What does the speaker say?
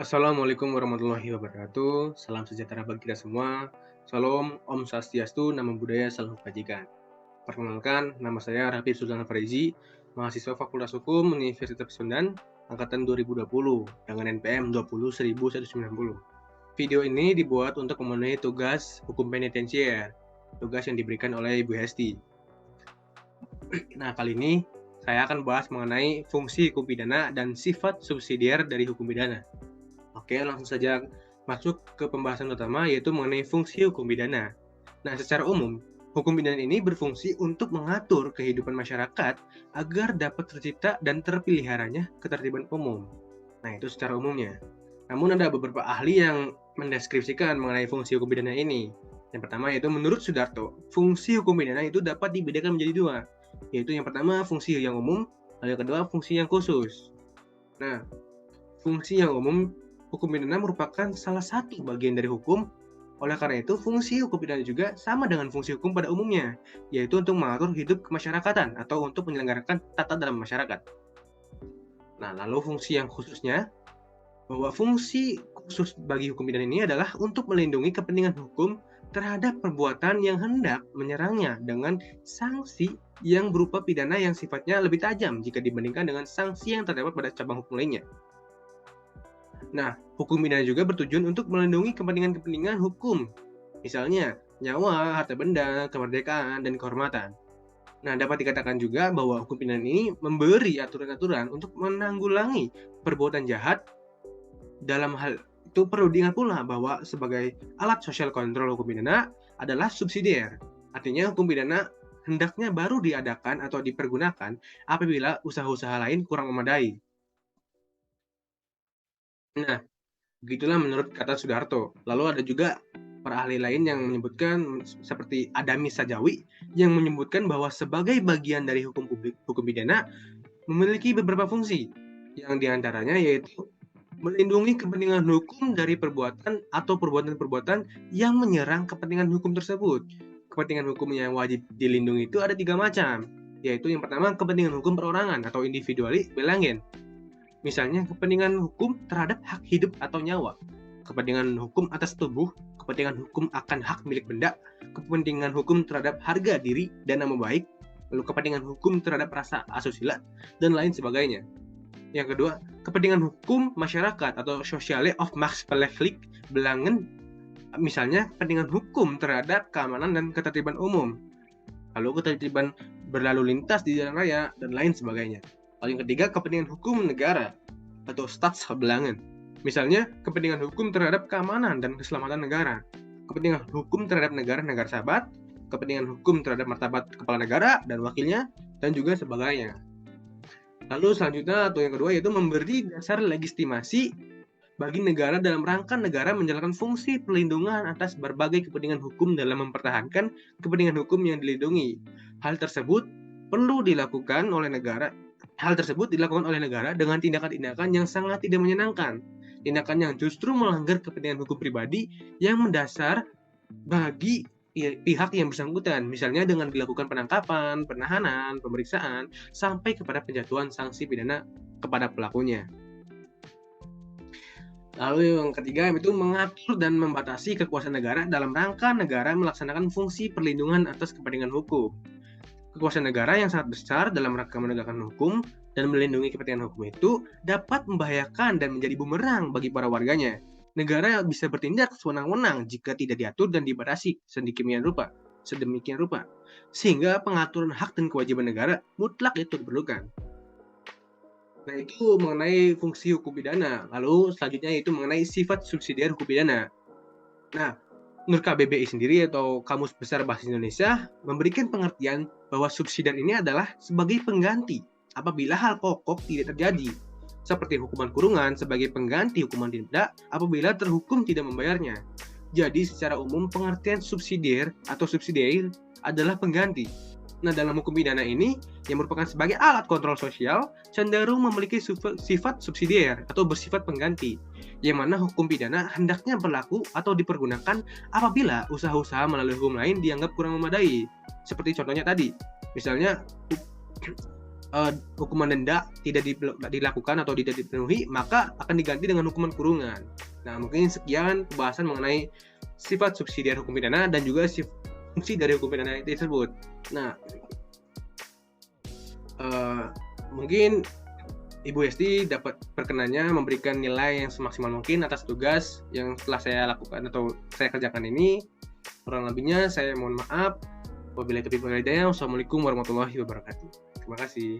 Assalamualaikum warahmatullahi wabarakatuh. Salam sejahtera bagi kita semua. Salam, Om Swastiastu, Namo Buddhaya, Salam Kebajikan. Perkenalkan, nama saya Raffi Sultan Farizi, mahasiswa Fakultas Hukum Universitas Pasundan, angkatan 2020, dengan NPM 20190. Video ini dibuat untuk memenuhi tugas hukum penitensier, tugas yang diberikan oleh Ibu Hesti. Nah, kali ini saya akan bahas mengenai fungsi hukum pidana dan sifat subsidiar dari hukum pidana. Oke, langsung saja masuk ke pembahasan utama, yaitu mengenai fungsi hukum pidana. Nah, secara umum, hukum pidana ini berfungsi untuk mengatur kehidupan masyarakat agar dapat tercipta dan terpeliharanya ketertiban umum. Nah, itu secara umumnya. Namun ada beberapa ahli yang mendeskripsikan mengenai fungsi hukum pidana ini. Yang pertama yaitu menurut Sudarto, fungsi hukum pidana itu dapat dibedakan menjadi dua, yaitu yang pertama fungsi yang umum, lalu yang kedua fungsi yang khusus. Nah, fungsi yang umum, hukum pidana merupakan salah satu bagian dari hukum. Oleh karena itu, fungsi hukum pidana juga sama dengan fungsi hukum pada umumnya, yaitu untuk mengatur hidup kemasyarakatan atau untuk menyelenggarakan tata dalam masyarakat. Nah, lalu fungsi yang khususnya, bahwa fungsi khusus bagi hukum pidana ini adalah untuk melindungi kepentingan hukum terhadap perbuatan yang hendak menyerangnya dengan sanksi yang berupa pidana yang sifatnya lebih tajam jika dibandingkan dengan sanksi yang terdapat pada cabang hukum lainnya. Nah, hukum pidana juga bertujuan untuk melindungi kepentingan-kepentingan hukum, misalnya nyawa, harta benda, kemerdekaan, dan kehormatan. Nah, dapat dikatakan juga bahwa hukum pidana ini memberi aturan-aturan untuk menanggulangi perbuatan jahat. Dalam hal itu perlu diingat pula bahwa sebagai alat sosial kontrol hukum pidana adalah subsidiar. Artinya hukum pidana hendaknya baru diadakan atau dipergunakan apabila usaha-usaha lain kurang memadai. Nah, begitulah menurut kata Sudarto. Lalu ada juga para ahli lain yang menyebutkan seperti Adami Sajawi yang menyebutkan bahwa sebagai bagian dari hukum publik, hukum pidana memiliki beberapa fungsi. Yang diantaranya yaitu melindungi kepentingan hukum dari perbuatan atau perbuatan-perbuatan yang menyerang kepentingan hukum tersebut. Kepentingan hukum yang wajib dilindungi itu ada 3 macam, yaitu yang pertama kepentingan hukum perorangan atau individuali belangen. Misalnya kepentingan hukum terhadap hak hidup atau nyawa, kepentingan hukum atas tubuh, kepentingan hukum akan hak milik benda, kepentingan hukum terhadap harga diri dan nama baik, lalu kepentingan hukum terhadap rasa asusila, dan lain sebagainya. Yang kedua, kepentingan hukum masyarakat atau sociale of machtsbelevelijk belangen, misalnya kepentingan hukum terhadap keamanan dan ketertiban umum, lalu ketertiban berlalu lintas di jalan raya, dan lain sebagainya. Lalu yang ketiga, kepentingan hukum negara atau staatsbelangen. Misalnya, kepentingan hukum terhadap keamanan dan keselamatan negara, kepentingan hukum terhadap negara-negara sahabat, kepentingan hukum terhadap martabat kepala negara dan wakilnya, dan juga sebagainya. Lalu selanjutnya atau yang kedua yaitu memberi dasar legitimasi bagi negara dalam rangka negara menjalankan fungsi perlindungan atas berbagai kepentingan hukum dalam mempertahankan kepentingan hukum yang dilindungi. Hal tersebut dilakukan oleh negara dengan tindakan-tindakan yang sangat tidak menyenangkan, tindakan yang justru melanggar kepentingan hukum pribadi yang mendasar bagi pihak yang bersangkutan, misalnya dengan dilakukan penangkapan, penahanan, pemeriksaan, sampai kepada penjatuhan sanksi pidana kepada pelakunya. Lalu yang ketiga itu mengatur dan membatasi kekuasaan negara dalam rangka negara melaksanakan fungsi perlindungan atas kepentingan hukum. Kekuasaan negara yang sangat besar dalam rangka menegakkan hukum dan melindungi kepentingan hukum itu dapat membahayakan dan menjadi bumerang bagi para warganya. Negara bisa bertindak sewenang-wenang jika tidak diatur dan dibatasi sedemikian rupa, sehingga pengaturan hak dan kewajiban negara mutlak itu diperlukan. Nah, itu mengenai fungsi hukum pidana. Lalu selanjutnya itu mengenai sifat subsidiar hukum pidana. Nah, menurut KBBI sendiri atau Kamus Besar Bahasa Indonesia memberikan pengertian bahwa subsidiar ini adalah sebagai pengganti apabila hal pokok tidak terjadi, seperti hukuman kurungan sebagai pengganti hukuman denda apabila terhukum tidak membayarnya. Jadi secara umum pengertian subsidiar atau subsidiar adalah pengganti. Nah, dalam hukum pidana ini yang merupakan sebagai alat kontrol sosial cenderung memiliki sifat subsidiar atau bersifat pengganti, yang mana hukum pidana hendaknya berlaku atau dipergunakan apabila usaha-usaha melalui hukum lain dianggap kurang memadai. Seperti contohnya tadi, misalnya hukuman denda tidak dilakukan atau tidak dipenuhi, maka akan diganti dengan hukuman kurungan. Nah, mungkin sekian pembahasan mengenai sifat subsidiar hukum pidana dan juga fungsi dari hukum pidana tersebut. Nah, mungkin Ibu Hesti dapat berkenannya memberikan nilai yang semaksimal mungkin atas tugas yang telah saya lakukan atau saya kerjakan ini. Kurang lebihnya saya mohon maaf. Wabillahi taufiq wal hidayah. Wassalamualaikum warahmatullahi wabarakatuh. Terima kasih.